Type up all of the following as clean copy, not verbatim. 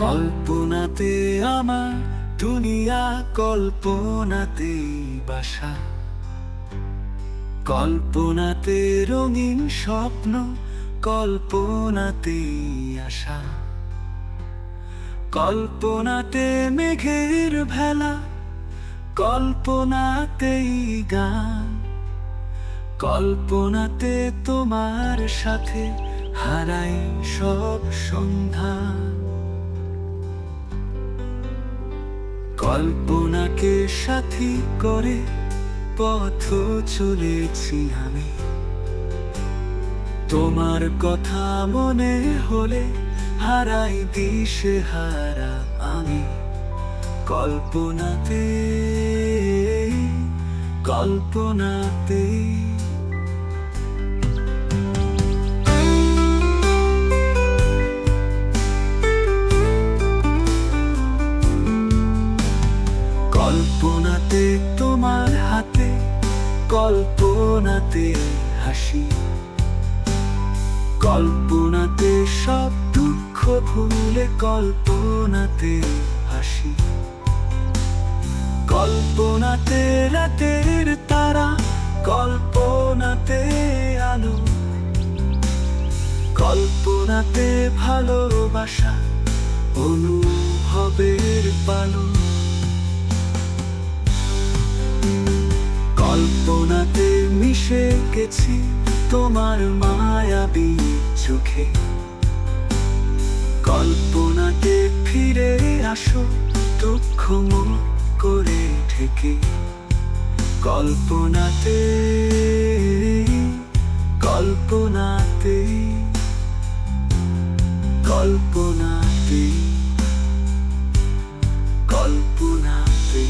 কল্পনাতে আমার দুনিয়া, কল্পনাতে বাসা, কল্পনাতে রঙিন স্বপ্ন, কল্পনাতে আশা, কল্পনাতে মেঘের ভেলা, কল্পনাতেই গান, কল্পনাতে তোমার সাথে হারাই সব সন্ধান। কল্পনাকে সাথী করে পথ চলেছি আমি, তোমার কথা মনে হলে হারাই দিশেহারা আমি। কল্পনাতে, কল্পনাতে কল্পনাতে তোমার হাতে, কল্পনাতে হাসি, কল্পনাতে সব দুঃখ ভুলে কল্পনাতে হাসি, কল্পনাতে রাতের তারা, কল্পনাতে আলো, কল্পনাতে ভালোবাসা, অনুভবের পালো, কল্পনাতে মিশে গেছি তোমার মায়াবী চোখে, কল্পনাতে ফিরে আসো দুঃখ মন করে ঢেকে। কল্পনাতে, কল্পনাতে, কল্পনাতে, কল্পনাতে,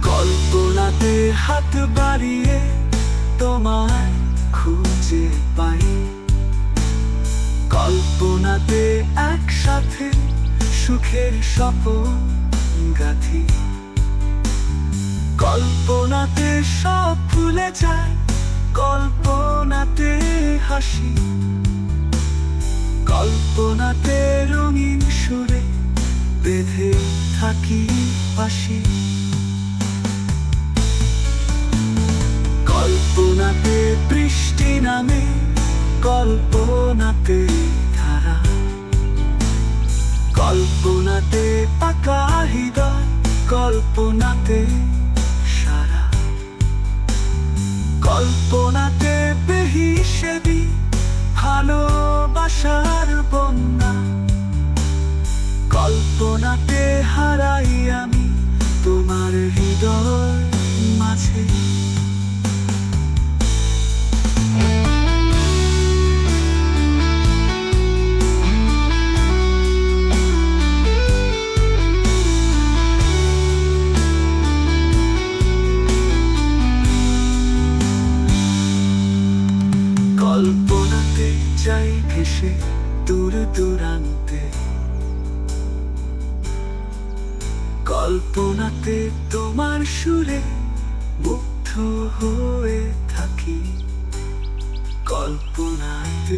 কল্পনাতে হাত বাড়িয়ে তোমায় খুঁজে পাই, কল্পনাতে একসাথে সুখের স্বপ্ন গাঁথি, কল্পনাতে সব ভুলে যায়, কল্পনাতে হাসি, কল্পনাতে রঙিন সুরে বেঁধে থাকি বাঁশি, কল্পনাতে বৃষ্টি নামে, কল্পনাতে ধারা, কল্পনাতে পাকা হৃদয়, কল্পনাতে সারা, কল্পনাতে বেহিসেবি ভালোবাসার বন্যা, কল্পনাতে হারাই আমি তোমার হৃদয় মাঝে। কল্পনাতে যাই ভেসে দূর দূরান্তে, কল্পনাতে তোমার সুরে মুগ্ধ হয়ে থাকি, কল্পনাতে।